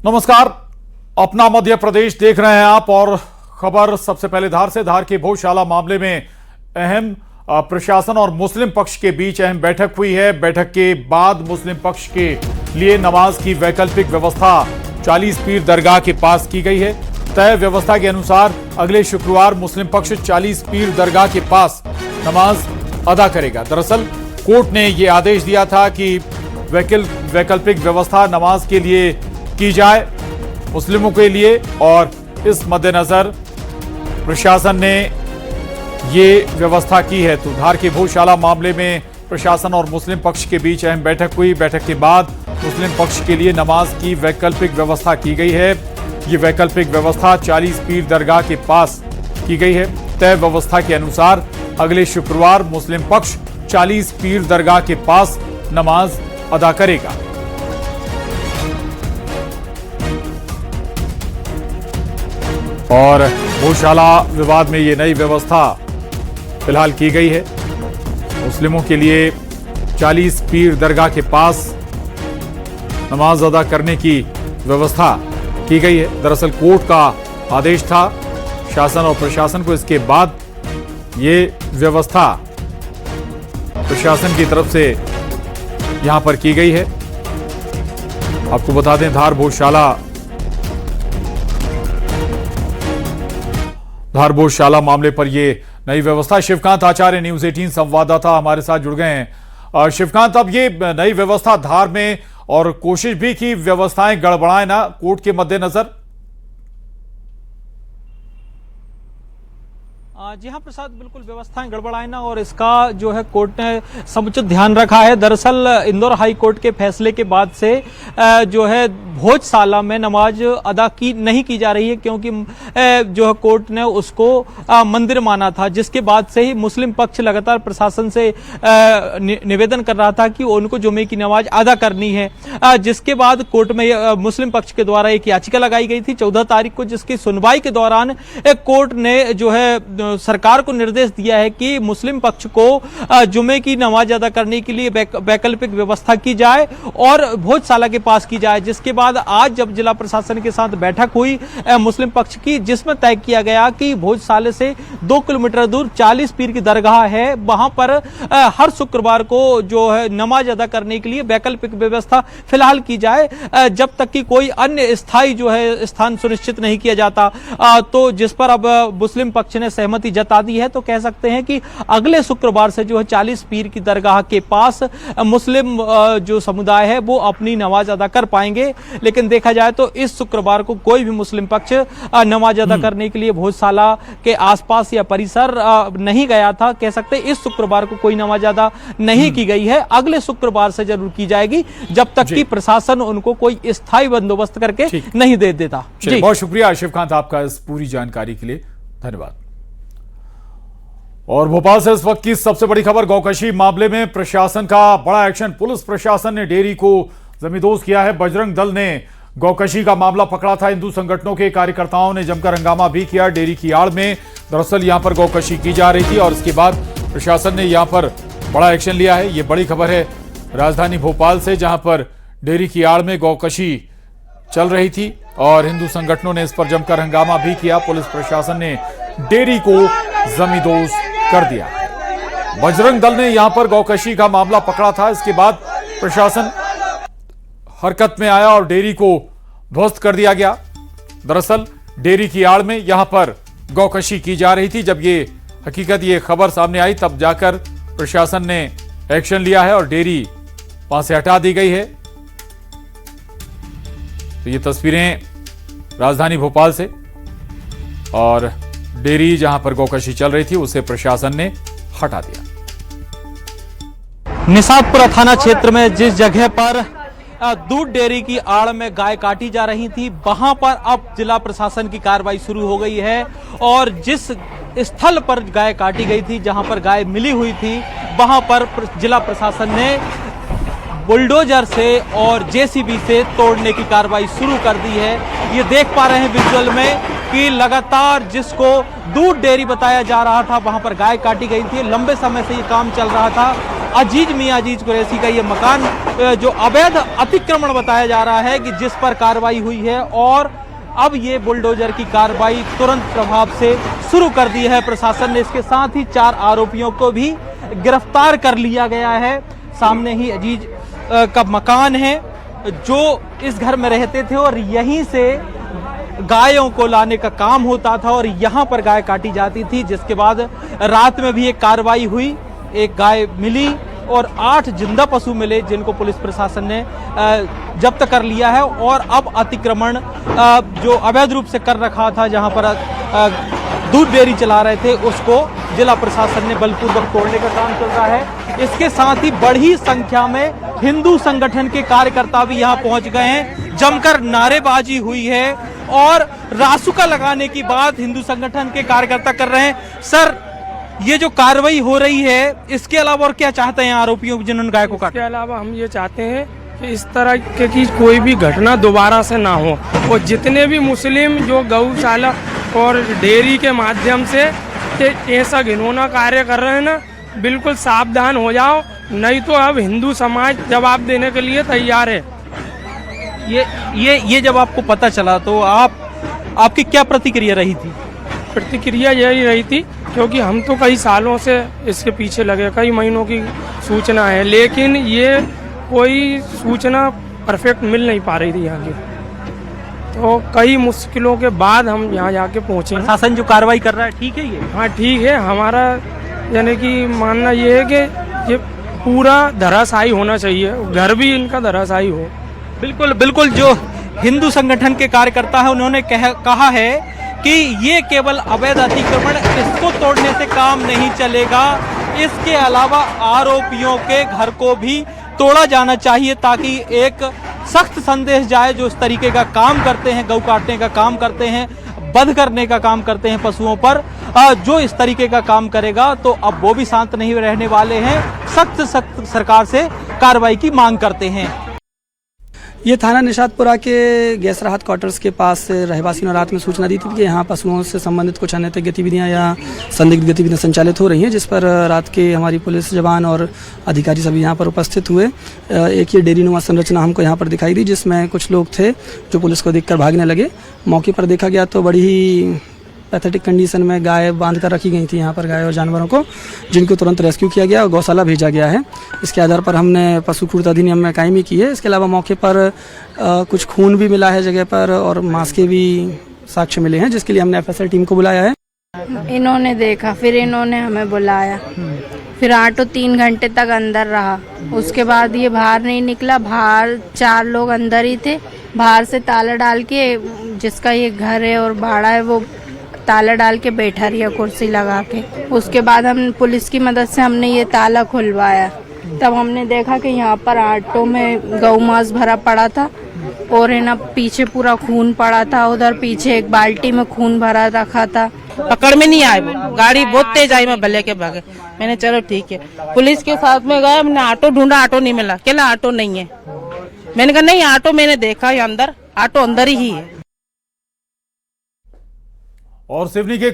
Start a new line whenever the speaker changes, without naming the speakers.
नमस्कार, अपना मध्य प्रदेश देख रहे हैं आप और खबर सबसे पहले धार से। धार के भोजशाला मामले में अहम प्रशासन और मुस्लिम पक्ष के बीच अहम बैठक हुई है। बैठक के बाद मुस्लिम पक्ष के लिए नमाज की वैकल्पिक व्यवस्था 40 पीर दरगाह के पास की गई है। तय व्यवस्था के अनुसार अगले शुक्रवार मुस्लिम पक्ष 40 पीर दरगाह के पास नमाज अदा करेगा। दरअसल कोर्ट ने यह आदेश दिया था कि वैकल्पिक व्यवस्था नमाज के लिए की जाए मुस्लिमों के लिए, और इस मद्देनजर प्रशासन ने ये व्यवस्था की है। तो धार के भोजशाला मामले में प्रशासन और मुस्लिम पक्ष के बीच अहम बैठक हुई। बैठक के बाद मुस्लिम पक्ष के लिए नमाज की वैकल्पिक व्यवस्था की गई है। ये वैकल्पिक व्यवस्था 40 पीर दरगाह के पास की गई है। तय व्यवस्था के अनुसार अगले शुक्रवार मुस्लिम पक्ष 40 पीर दरगाह के पास नमाज अदा करेगा। और भोजशाला विवाद में ये नई व्यवस्था फिलहाल की गई है। मुस्लिमों के लिए 40 पीर दरगाह के पास नमाज अदा करने की व्यवस्था की गई है। दरअसल कोर्ट का आदेश था शासन और प्रशासन को, इसके बाद ये व्यवस्था प्रशासन की तरफ से यहां पर की गई है। आपको बता दें, धार भोजशाला मामले पर यह नई व्यवस्था। शिवकांत आचार्य न्यूज़ 18 संवाददाता हमारे साथ जुड़ गए हैं। शिवकांत, अब ये नई व्यवस्था धार में और कोशिश भी की व्यवस्थाएं गड़बड़ाए ना कोर्ट के मद्देनजर।
जी हाँ प्रसाद, बिल्कुल व्यवस्थाएं गड़बड़ाई ना, और इसका जो है कोर्ट ने समुचित ध्यान रखा है। दरअसल इंदौर हाई कोर्ट के फैसले के बाद से जो है भोजशाला में नमाज अदा नहीं की जा रही है, क्योंकि जो है कोर्ट ने उसको मंदिर माना था, जिसके बाद से ही मुस्लिम पक्ष लगातार प्रशासन से निवेदन कर रहा था कि उनको जुमे की नमाज अदा करनी है। जिसके बाद कोर्ट में मुस्लिम पक्ष के द्वारा एक याचिका लगाई गई थी 14 तारीख को, जिसकी सुनवाई के दौरान कोर्ट ने जो है सरकार को निर्देश दिया है कि मुस्लिम पक्ष को जुमे की नमाज अदा करने के लिए वैकल्पिक व्यवस्था की जाए और भोजशाला के पास की जाए। जिसके बाद आज जब जिला प्रशासन के साथ बैठक हुई मुस्लिम पक्ष की, जिसमें तय किया गया कि भोजशाले से 2 किलोमीटर दूर 40 पीर की दरगाह है, वहां पर हर शुक्रवार को जो है नमाज अदा करने के लिए वैकल्पिक व्यवस्था फिलहाल की जाए, जब तक कि कोई अन्य स्थायी जो है स्थान सुनिश्चित नहीं किया जाता। तो जिस पर अब मुस्लिम पक्ष ने सहमति जता दी है। तो कह सकते हैं कि अगले शुक्रवार से जो है 40 पीर की दरगाह के पास मुस्लिम जो समुदाय है वो अपनी नमाज अदा कर पाएंगे। लेकिन देखा जाए तो इस शुक्रवार को कोई भी मुस्लिम पक्ष नमाज अदा करने के लिए भोजशाला के आसपास या परिसर नहीं गया था। कह सकते हैं इस शुक्रवार को कोई नमाज अदा नहीं की गई है, अगले शुक्रवार से जरूर की जाएगी, जब तक कि प्रशासन उनको कोई स्थायी बंदोबस्त करके नहीं दे देता।
जी, बहुत शुक्रिया शिवकांत आपका इस पूरी जानकारी के लिए, धन्यवाद। और भोपाल से इस वक्त की सबसे बड़ी खबर, गौकशी मामले में प्रशासन का बड़ा एक्शन। पुलिस प्रशासन ने डेयरी को जमींदोज किया है। बजरंग दल ने गौकशी का मामला पकड़ा था। हिंदू संगठनों के कार्यकर्ताओं ने जमकर हंगामा भी किया डेयरी की आड़ में। दरअसल यहां पर गौकशी की जा रही थी और इसके बाद प्रशासन ने यहां पर बड़ा एक्शन लिया है। यह बड़ी खबर है राजधानी भोपाल से, जहां पर डेयरी की आड़ में गौकशी चल रही थी और हिंदू संगठनों ने इस पर जमकर हंगामा भी किया। पुलिस प्रशासन ने डेयरी को जमींदोज कर दिया। बजरंग दल ने यहां पर गौकशी का मामला पकड़ा था, इसके बाद प्रशासन हरकत में आया और डेयरी को ध्वस्त कर दिया गया। दरअसल डेयरी की आड़ में यहां पर गौकशी की जा रही थी। जब ये खबर सामने आई तब जाकर प्रशासन ने एक्शन लिया है और डेयरी वहां से हटा दी गई है। तो ये तस्वीरें राजधानी भोपाल से, और डेयरी जहां पर गौकशी चल रही थी उसे प्रशासन ने हटा दिया।
निशातपुरा थाना क्षेत्र में जिस जगह पर दूध डेयरी की आड़ में गाय काटी जा रही थी, वहां पर अब जिला प्रशासन की कार्रवाई शुरू हो गई है और जिस स्थल पर गाय काटी गई थी, जहां पर गाय मिली हुई थी, वहां पर जिला प्रशासन ने बुलडोजर से और जेसीबी से तोड़ने की कार्रवाई शुरू कर दी है। ये देख पा रहे हैं विजुअल में कि लगातार जिसको दूध डेयरी बताया जा रहा था, वहां पर गाय काटी गई थी। लंबे समय से ये काम चल रहा था अजीज मियां अजीज कुरैशी का ये मकान जो अवैध अतिक्रमण बताया जा रहा है कि जिस पर कार्रवाई हुई है, और अब ये बुलडोजर की कार्रवाई तुरंत प्रभाव से शुरू कर दी है प्रशासन ने। इसके साथ ही 4 आरोपियों को भी गिरफ्तार कर लिया गया है। सामने ही अजीज का मकान है, जो इस घर में रहते थे और यहीं से गायों को लाने का काम होता था और यहाँ पर गाय काटी जाती थी। जिसके बाद रात में भी एक कार्रवाई हुई, एक गाय मिली और 8 जिंदा पशु मिले, जिनको पुलिस प्रशासन ने जब्त कर लिया है। और अब अतिक्रमण जो अवैध रूप से कर रखा था, जहाँ पर दूध डेयरी चला रहे थे, उसको जिला प्रशासन ने बलपूर्वक तोड़ने का काम चल रहा है। इसके साथ ही बड़ी संख्या में हिंदू संगठन के कार्यकर्ता भी यहाँ पहुंच गए हैं। जमकर नारेबाजी हुई है और रासुका लगाने की बात हिंदू संगठन के कार्यकर्ता कर रहे हैं। सर, ये जो कार्रवाई हो रही है, इसके अलावा और क्या चाहते हैं आरोपियों जिन्होंने गाय को काटा?
इसके अलावा हम ये चाहते हैं कि इस तरह की कोई भी घटना दोबारा से ना हो, और जितने भी मुस्लिम जो गौशाला और डेयरी के माध्यम से ऐसा घिनौना कार्य कर रहे हैं ना, बिल्कुल सावधान हो जाओ, नहीं तो अब हिंदू समाज जवाब देने के लिए तैयार है।
ये जब आपको पता चला तो आपकी क्या प्रतिक्रिया रही थी?
प्रतिक्रिया यही रही थी, क्योंकि हम तो कई सालों से इसके पीछे लगे, कई महीनों की सूचना है, लेकिन ये कोई सूचना परफेक्ट मिल नहीं पा रही थी यहाँ की। तो कई मुश्किलों के बाद हम यहाँ जाके पहुँचे।
प्रशासन जो कार्रवाई कर रहा है, ठीक है ये?
हाँ ठीक है, हमारा यानी कि मानना ये है कि ये पूरा धराशायी होना चाहिए, घर भी इनका धराशायी हो।
बिल्कुल बिल्कुल। जो हिंदू संगठन के कार्यकर्ता है, उन्होंने कहा है कि ये केवल अवैध अतिक्रमण, इसको तोड़ने से काम नहीं चलेगा, इसके अलावा आरोपियों के घर को भी तोड़ा जाना चाहिए, ताकि एक सख्त संदेश जाए जो इस तरीके का काम करते हैं, गौ काटने का काम करते हैं, वध करने का काम करते हैं पशुओं पर। जो इस तरीके का काम करेगा तो अब वो भी शांत नहीं रहने वाले हैं, सख्त सरकार से कार्रवाई की मांग करते हैं।
ये थाना निशातपुरा के गैस राहत क्वार्टर्स के पास रहवासियों ने रात में सूचना दी थी कि यहाँ पशुओं से संबंधित कुछ अनैतिक गतिविधियाँ या संदिग्ध गतिविधियाँ संचालित हो रही हैं, जिस पर रात के हमारी पुलिस जवान और अधिकारी सभी यहाँ पर उपस्थित हुए। एक ये डेयरी नुमा संरचना हमको यहाँ पर दिखाई दी, जिसमें कुछ लोग थे जो पुलिस को देखकर भागने लगे। मौके पर देखा गया तो बड़ी ही पैथेटिक कंडीशन में गाय बांध कर रखी गई थी यहाँ पर, गाय और जानवरों को, जिनको तुरंत रेस्क्यू किया गया और गौशाला भेजा गया है। इसके आधार पर हमने पशु क्रूरता अधिनियम में कायमी की है। इसके अलावा मौके पर कुछ खून भी मिला है जगह पर और मांस के भी साक्ष्य मिले हैं, जिसके लिए हमने FSL टीम को बुलाया है।
इन्होंने देखा, फिर इन्होंने हमें बुलाया, फिर ऑटो 3 घंटे तक अंदर रहा। उसके बाद ये बाहर नहीं निकला। बाहर 4 लोग अंदर ही थे, बाहर से ताला डाल के, जिसका ये घर है और भाड़ा है, वो ताला डाल के बैठा रही कुर्सी लगा के। उसके बाद हम पुलिस की मदद से हमने ये ताला खुलवाया, तब हमने देखा कि यहाँ पर ऑटो में गौ मांस भरा पड़ा था और है ना पीछे पूरा खून पड़ा था, उधर पीछे एक बाल्टी में खून भरा रखा था।
पकड़ में नहीं आए, वो गाड़ी बहुत तेज आई, मैं भले के भागे। मैंने चलो ठीक है, पुलिस के साथ में गया, मैंने ऑटो ढूंढा, ऑटो नहीं मिला। कहला ऑटो नहीं है। मैंने कहा नहीं, ऑटो मैंने देखा है अंदर, ऑटो अंदर ही है।
और सिवनी के